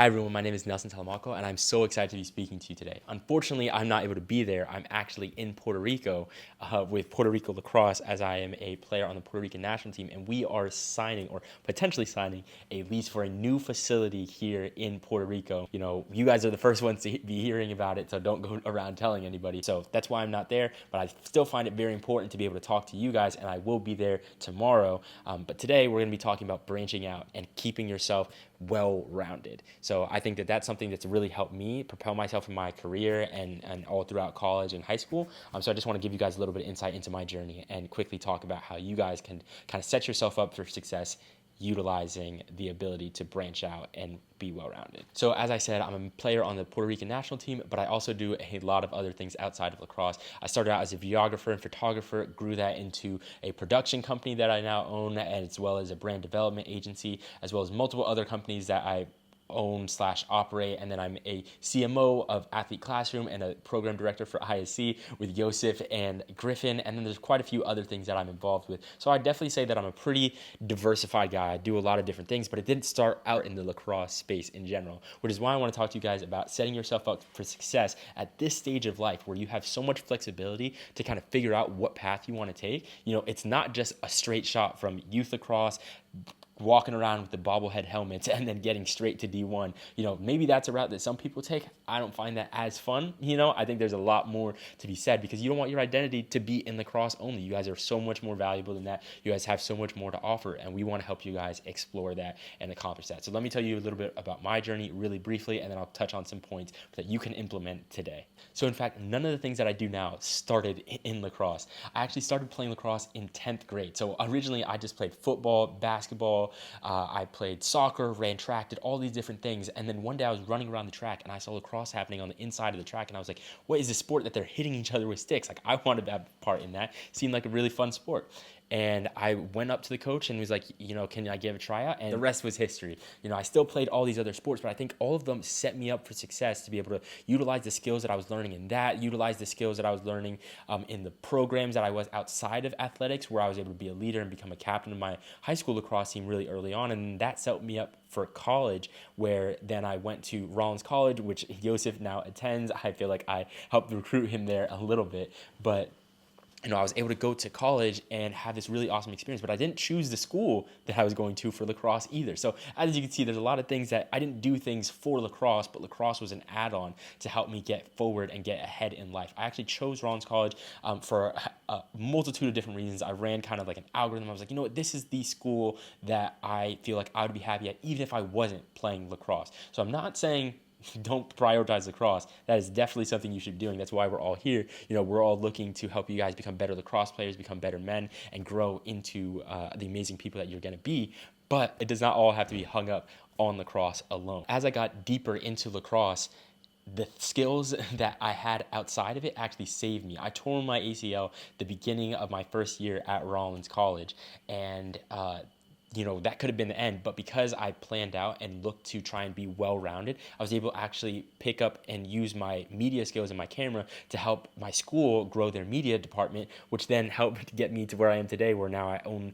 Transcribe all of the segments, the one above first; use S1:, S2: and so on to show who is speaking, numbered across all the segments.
S1: Hi everyone, my name is Nelson Telemaco, and I'm so excited to be speaking to you today. Unfortunately, I'm not able to be there. I'm actually in Puerto Rico with Puerto Rico Lacrosse, as I am a player on the Puerto Rican national team, and we are signing or potentially signing a lease for a new facility here in Puerto Rico. You know, you guys are the first ones to be hearing about it, so don't go around telling anybody. So that's why I'm not there, but I still find it very important to be able to talk to you guys, and I will be there tomorrow. But today we're going to be talking about branching out and keeping yourself well-rounded. So I think that that's something that's really helped me propel myself in my career and all throughout college and high school. So I just want to give you guys a little bit of insight into my journey and quickly talk about how you guys can kind of set yourself up for success utilizing the ability to branch out and be well-rounded. So as I said, I'm a player on the Puerto Rican national team, but I also do a lot of other things outside of lacrosse. I started out as a videographer and photographer, grew that into a production company that I now own, as well as a brand development agency, as well as multiple other companies that I own/operate, and then I'm a CMO of Athlete Classroom and a program director for ISC with Yosef and Griffin, and then there's quite a few other things that I'm involved with. So I definitely say that I'm a pretty diversified guy. I do a lot of different things, but it didn't start out in the lacrosse space in general, which is why I want to talk to you guys about setting yourself up for success at this stage of life where you have so much flexibility to kind of figure out what path you want to take. You know, it's not just a straight shot from youth lacrosse, walking around with the bobblehead helmets and then getting straight to D1. You know, maybe that's a route that some people take. I don't find that as fun. You know, I think there's a lot more to be said because you don't want your identity to be in lacrosse only. You guys are so much more valuable than that. You guys have so much more to offer, and we want to help you guys explore that and accomplish that. So let me tell you a little bit about my journey really briefly, and then I'll touch on some points that you can implement today. So in fact, none of the things that I do now started in lacrosse. I actually started playing lacrosse in 10th grade. So originally I just played football, basketball, I played soccer, ran track, did all these different things. And then one day I was running around the track and I saw lacrosse happening on the inside of the track. And I was like, what is this sport that they're hitting each other with sticks? Like, I wanted to have part in that. It seemed like a really fun sport. And I went up to the coach and was like, you know, can I give a tryout? And the rest was history. You know, I still played all these other sports, but I think all of them set me up for success to be able to utilize the skills that I was learning in that, utilize the skills that I was learning in the programs that I was outside of athletics, where I was able to be a leader and become a captain of my high school lacrosse team really early on. And that set me up for college, where then I went to Rollins College, which Yosef now attends. I feel like I helped recruit him there a little bit, but you know, I was able to go to college and have this really awesome experience, but I didn't choose the school that I was going to for lacrosse either. So as you can see, there's a lot of things that I didn't do things for lacrosse, but lacrosse was an add-on to help me get forward and get ahead in life. I actually chose Rollins College for a multitude of different reasons. I ran kind of like an algorithm. I was like, you know what, this is the school that I feel like I would be happy at, even if I wasn't playing lacrosse. So I'm not saying don't prioritize lacrosse. That is definitely something you should be doing. That's why we're all here. You know, we're all looking to help you guys become better lacrosse players, become better men, and grow into the amazing people that you're going to be. But it does not all have to be hung up on lacrosse alone. As I got deeper into lacrosse, the skills that I had outside of it actually saved me. I tore my ACL the beginning of my first year at Rollins College, and you know, that could have been the end, but because I planned out and looked to try and be well-rounded, I was able to actually pick up and use my media skills and my camera to help my school grow their media department, which then helped get me to where I am today, where now I own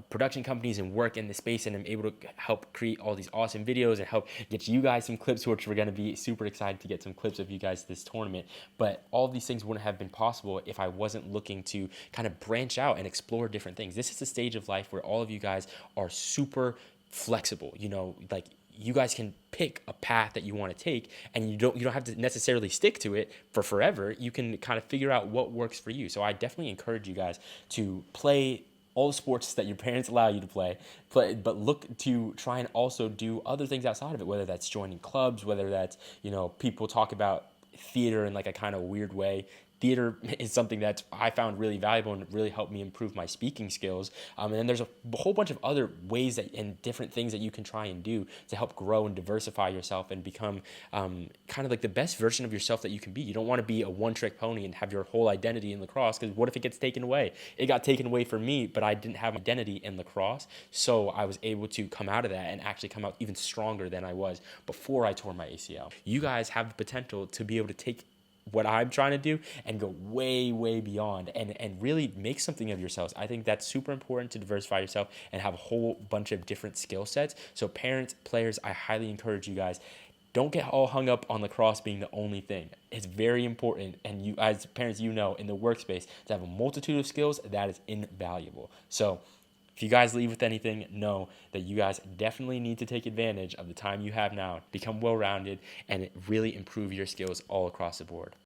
S1: production companies and work in the space, and I'm able to help create all these awesome videos and help get you guys some clips, which we're going to be super excited to get some clips of you guys this tournament. But all of these things wouldn't have been possible if I wasn't looking to kind of branch out and explore different things. This is a stage of life where all of you guys are super flexible. You know, like, you guys can pick a path that you want to take, and you don't have to necessarily stick to it for forever. You can kind of figure out what works for you. So I definitely encourage you guys to play all the sports that your parents allow you to play, but look to try and also do other things outside of it, whether that's joining clubs, whether that's, you know, people talk about theater in like a kind of weird way. Theater is something that I found really valuable and really helped me improve my speaking skills. And then there's a whole bunch of other ways that and different things that you can try and do to help grow and diversify yourself and become kind of like the best version of yourself that you can be. You don't want to be a one-trick pony and have your whole identity in lacrosse, because what if it gets taken away? It got taken away from me, but I didn't have identity in lacrosse, so I was able to come out of that and actually come out even stronger than I was before I tore my ACL. You guys have the potential to be able to take what I'm trying to do and go way, way beyond and really make something of yourselves. I think that's super important to diversify yourself and have a whole bunch of different skill sets. So parents, players, I highly encourage you guys, don't get all hung up on lacrosse being the only thing. It's very important, and you as parents, in the workspace, to have a multitude of skills, that is invaluable. So if you guys leave with anything, know that you guys definitely need to take advantage of the time you have now, become well-rounded, and really improve your skills all across the board.